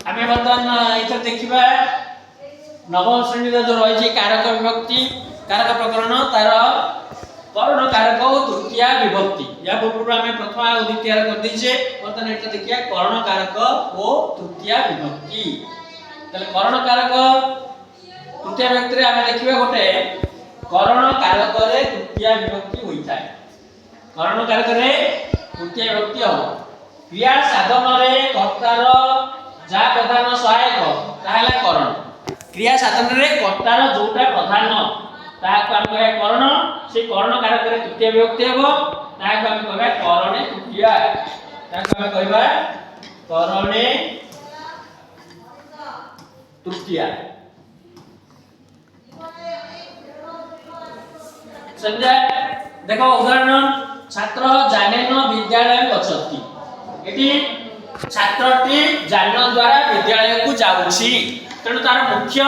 आमे वर्तमान इथर देखिबा नवम श्रेणी जो रही कारक विभक्ति कारक प्रकरण तार कर्ण कारक और तृतीया विभक्ति या पूर्व आमे प्रथम और द्वितीय कर दीजे वर्तमान इथर देखिया कर्ण कारक और तृतीया विभक्ति तले कर्ण कारक तृतीय विभक्ति रे आमे देखिबा गोटे कर्ण कारक रे तृतीया विभक्ति होई थाए कर्ण कारक रे तृतीय विभक्ति हो क्रिया साधन रे कर्तार जा प्रधान सहायक ताहला कर्ण क्रिया साधन रे कर्तार जोटा प्रधान ताहाको हम कहै कर्ण से कर्ण कारक रे तृतीय विभक्ति हेबो ताहाको हम कहै करणे तृतीया ताहाको हम कहबा करणे तृतीया समझा देखो उदाहरण छात्र जानेन विद्यालय गच्छति एटी छात्रटी जान द्वारा विद्यालय को जाउछि तेणु तार मुख्य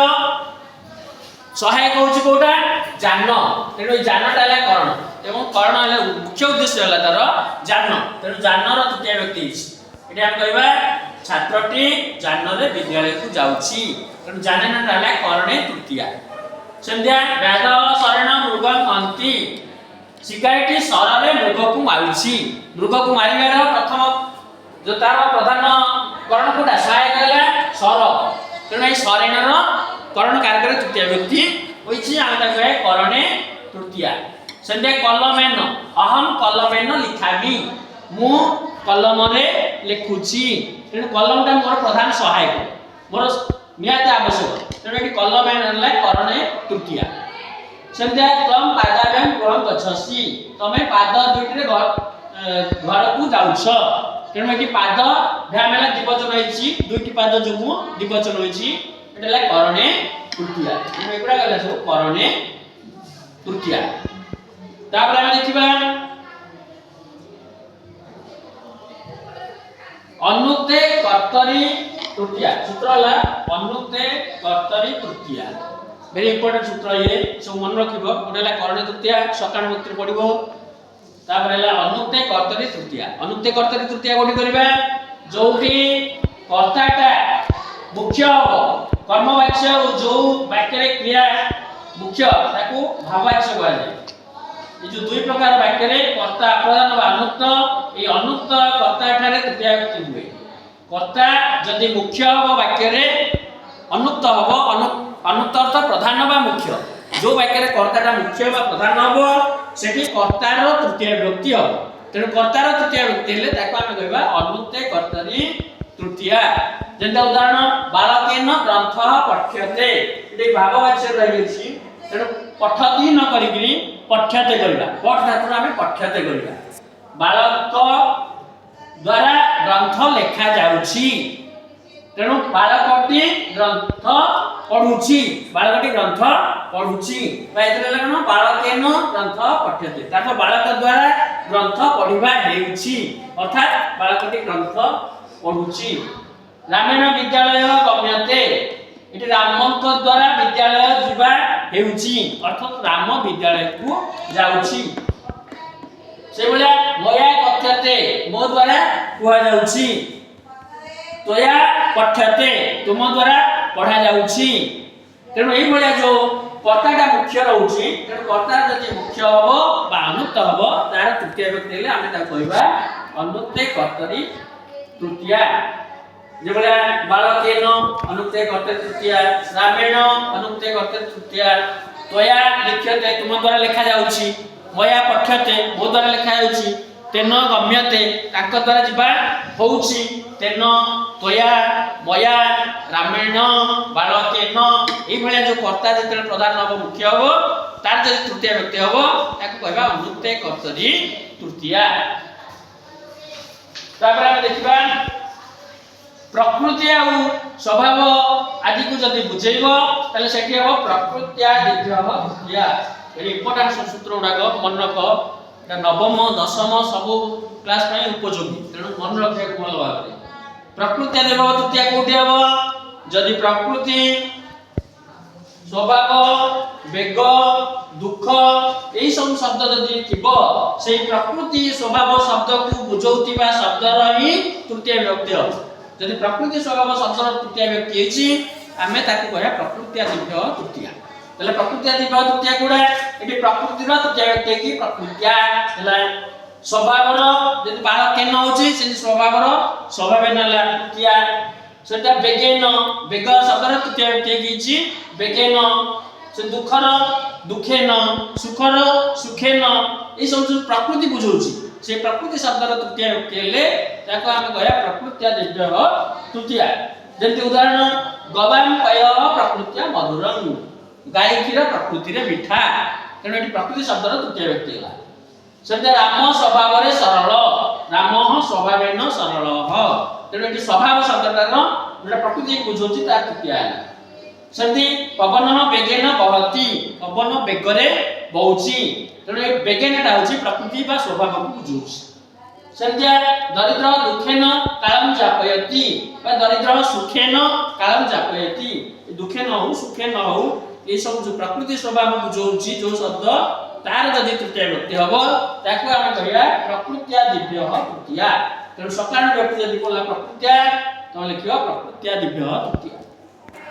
सहायक होछि कोटा जान तेणु जानटा हला कर्ण एवं कर्ण हला मुख्य उद्देश्य हला तार जान तेणु जानर तृतीय व्यक्ति एटी हम कहबा छात्रटी जान रे विद्यालय को जाउछि तेणु जानेनटा हला कर्णे तृतीया संध्या व्याध शरण मृग अंति शिकारटी सररे मृग को मारुछि मृग को मारिबार प्रथम जो तार प्रधान कर्ण कोटा सहायक हला सर तेणु ए सरेणर कर्ण कारक रे तृतीय व्यक्ति होइछि हम ता कहे करणे तृतीया संध्या कलमेन अहम कलमेन लिखामि मु कलम रे लिखुछि तेणु कलमटा मोर प्रधान सहायक मोर नियत आवश्यक तेणु एटी कलमेन हला करणे तृतीया संध्या तम पादाभ्याम गृहं गच्छसि तमे पाद दुइटी रे घर को जाउछ तेणु एटी पाद भ्याम हला द्विवचन होइछि दुइटी पाद जोगु द्विवचन होइछि एटा हला करणे तृतीया तेणु एगुडा गला सब करणे तृतीया तापर हम देखिबा अनुक्ते कर्तरी तृतीया सूत्र हला अनुक्ते कर्तरी तृतीया वेरी इंपोर्टेंट सूत्र ये सब मन रखिबो गोटे हला कर्ण तृतीया सकाण मुक्ति पडिबो तापर हला अनुक्ते कर्तरी तृतीया अनुक्ते कर्तरी तृतीया कोठी करबा जोठी कर्ताटा मुख्य हो कर्मवाच्य जो वाक्य रे क्रिया मुख्य ताको भाववाच्य कहै ए जो दुई प्रकार वाक्य रे कर्ता प्रधान व अनुक्त ए अनुक्त कर्ता ठारे तृतीया व्यक्ति हुए कर्ता जदि मुख्य हो वाक्य रे अनुक्त हो अनुक्त अर्थ प्रधान व मुख्य जो वाक्य रे कर्ताटा मुख्य व प्रधान हो सेठी कर्तार तृतीय व्यक्ति हो तेणु कर्तार तृतीय व्यक्ति हेले ताको हम कहबा अनुक्ते कर्तरी तृतीया जेंता उदाहरण बालकेन ग्रंथ पठ्यते एटी भाववाच्य रहि अछि तेणु पठति न करिकरी पठ्यते करबा पठ धातु हम पठ्यते करबा बालक द्वारा ग्रंथ लेखा जाउछि तेणु बालकटी ग्रंथ पढुछि बालकटी ग्रंथ पढुछि बा एतरे लागनो बालकेन ग्रंथ पठ्यते ताको बालक द्वारा ग्रंथ पढिबा हेउछि अर्थात बालकटी ग्रंथ पढुछि रामेण विद्यालय गम्यते एटी रामक द्वारा विद्यालय जिबा हेउछि अर्थात राम विद्यालय को जाउछि से बोला मया कथ्यते मो द्वारा कुहा जाउछि तोया पठ्यते तुम द्वारा पढ़ा जाउछि तेणु एई भलिया जो कर्ताटा मुख्य रहउछि तेणु कर्ता जदि मुख्य हबो बा अनुक्त हबो तार तृतीय व्यक्ति हेले आमे ता कहबा अनुक्ते कर्तरी तृतीया जे बोला बालकेन अनुक्ते कर्तरी तृतीया रामेण अनुक्ते कर्तरी तृतीया तोया लिख्यते तुम द्वारा लिखा जाउछि मया पठ्यते मो द्वारा लिखा जाउछि तेन गम्यते ताक द्वारा जिबा होउछि तेन तोया मया रामेण बालकेन एई भलिया जो कर्ता जेते प्रधान हबो मुख्य हबो तार जे तृतीय व्यक्ति हबो ताको कहबा अनुक्ते कर्तरी तृतीया तापर हम देखिबा प्रकृति आ स्वभाव आदि को जदि बुझेइबो तले सेठी हबो प्रकृत्या दिव्य तृतीया ए इंपोर्टेंट सूत्र उडाको मन रख एटा नवम दशम सब क्लास पई उपयोगी तेणु मन रखिया भल भाबरे प्रकृति देव तृतीया कोठी हबो जदि प्रकृति स्वभाव वेग दुख एई सब शब्द जदि थिबो सेई प्रकृति स्वभाव शब्द को बुझौतिबा शब्द रही तृतीय विभक्ति हो जदि प्रकृति स्वभाव शब्दर तृतीय व्यक्ति हेछि आमे ताकू कहया प्रकृति दिव्य तृतीय तले प्रकृति दिव्य तृतीय गुडा एटी प्रकृति रो तृतीय व्यक्ति की प्रकृति हला स्वभाव रो जदि बाल केन होछि से स्वभाव रो स्वभाव नला तृतीय सेटा बेगेन बेग शब्दर तृतीय व्यक्ति किछि बेगेन से दुखर दुखेन सुखर सुखेन ए सब जो प्रकृति बुझौछि से प्रकृति शब्दर तृतीय व्यक्ति हेले ताको हम कहया प्रकृति दिव्य तृतीय जेंति उदाहरण गवाम पय प्रकृति मधुरम गाय क्षीर प्रकृति रे मीठा तेणु एटी प्रकृति शब्दर तृतीय व्यक्ति होला सेटा राम स्वभाव रे सरल राम स्वभावेन सरल तेणु एटी स्वभाव शब्दटार जेटा प्रकृति बुझौछि तार तृतीय होला सेंति पवन बेगेन बहति पवन बेगरे बहुछि तेणु ए बेगेनटा होछि प्रकृति बा स्वभाव को बुझौछि सेंति दरिद्र दुखेन कालम जापयति बा दरिद्र सुखेन कालम जापयति दुखेन हो सुखेन हो ए सब जो प्रकृति स्वभाव बुझौछि जो शब्द तार जदि तृतीय व्यक्ति हबो ताको हम कहया प्रकृति दिव्य तृतीय तेणु सकारात्मक व्यक्ति जदि बोला प्रकृति तो लिखियो प्रकृति दिव्य तृतीय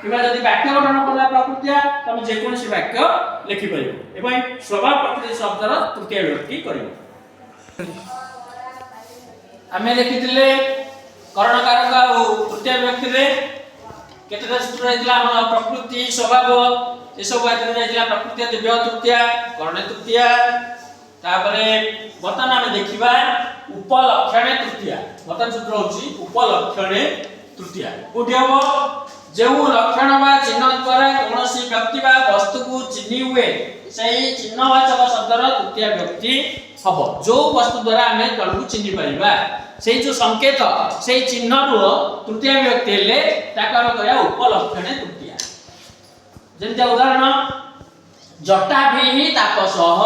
किबा जदि वाक्य गठन करला प्रकृति तमे जे कोनसी वाक्य लिखि परिबो एवं स्वभाव प्रकृति शब्दर तृतीय व्यक्ति करिवो आमे लिखिथिले करण कारक आ तृतीय व्यक्ति रे केतेटा सूत्र रहितला हम प्रकृति स्वभाव ए सब वाक्य रहितला प्रकृति दिव्य तृतीय करण तृतीय तापरे वर्तमान आमे देखिबा उपलक्षणे तृतीय वर्तमान सूत्र होची उपलक्षणे तृतीय कोठी हबो जेउ लक्षण बा चिन्ह द्वारा कोनोसी व्यक्ति बा वस्तु को चिन्हि हुए सही चिन्हवाचक शब्दर तृतीय व्यक्ति हबो जो वस्तु द्वारा हमें जणु चिन्हि परिबा सेही जो संकेत सेही चिन्ह रो तृतीय व्यक्ति ले ताका कहया उपलक्षणे तृतीय जेंति उदाहरण जटा भी तापसः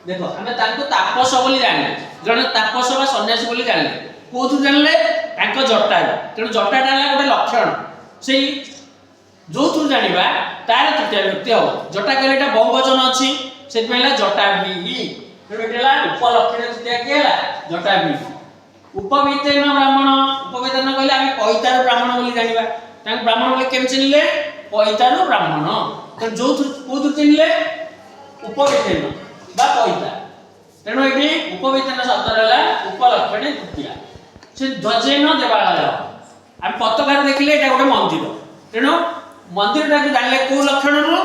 देखो हमें ताको तापस बोली जानले जने तापस बा सन्यासी बोली जानले कोथु जानले ताको जटा तेणु जटाटा होला गोटे लक्षण से जो तू जानिबा तार तृतीय व्यक्ति हो जटा कहले एटा बहुवचन अछि से पहला जटा भी तेणु एटा उपलक्षण तृतीय केला जटा भी उपवितेन ब्राह्मण उपवितेन कहले आमे पइतार ब्राह्मण बोली जानिबा तां ब्राह्मण बोली केम चिनले पइतार ब्राह्मण तेणु जो को तू चिनले उपवितेन बा पइता तेणु एटी उपवितेन शब्द रहला उपलक्षण तृतीय से ध्वजेन देवालय हम पताका देखले एटा गोटे मंदिर तेणु मंदिरटा को जानले को लक्षण रो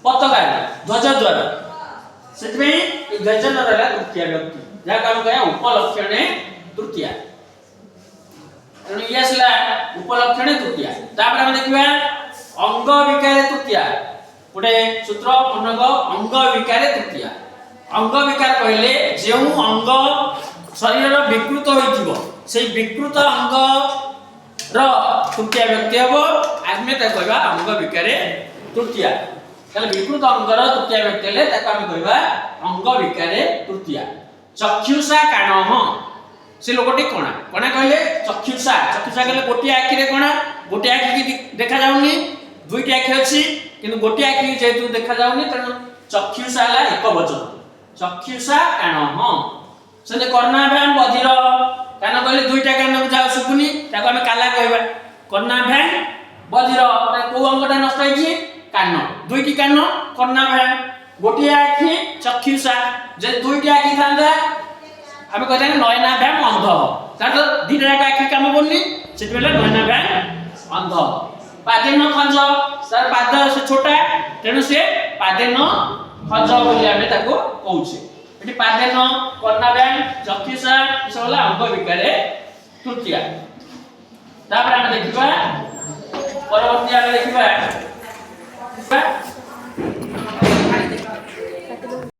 पताका ध्वज द्वारा सेतबे ए ध्वज रहला तृतीय व्यक्ति जा काम कहया उपलक्षणे तृतीय तेणु यसला उपलक्षणे तृतीय तापर हम देखिबा अंग विकार तृतीय गोटे सूत्र मनग अंग विकार तृतीय अंग विकार कहले जेउ अंग शरीर विकृत होइथिबो सेही विकृत अंग र तृतीय व्यक्ति हबो आमे त कहबा अंग विकारे तृतीय तले विकृत अंग र तृतीय व्यक्ति ले ताको आमे कहबा अंग विकारे तृतीय चक्षुषा काणः से लोकटी कोणा कोणा कहले चक्षुषा चक्षुषा कहले गोटी आखि रे कोणा गोटी आखि की देखा जाउनी दुईटी आखि अछि किंतु गोटी आखि जेतु देखा जाउनी तण चक्षुषा ला एक वचन चक्षुषा काणः से कर्णाभ्याम बधिर कान कहले दुईटा कान जाउ सुकुनी ताको हमें काला कहबा कर्णाभ्याम बधिर को अंगटा नष्ट होइछि कान दुईटी कान कर्णाभ्याम गोटी आखि चक्षुषा जे दुईटी आखि थांदा हमें कहता नयनाभ्याम अंध तार दीटा आखि काम करनी सेति बेला नयनाभ्याम अंध पादेन खंज सर पाद से छोटा तेणु से पादेन खंज बोली हमें ताको कहउछि एटी पादेन कर्णाभ्याम चक्षुषा सबला अंग विकारे तृतीय तापर हम देखिबा परवर्ती हम देखिबा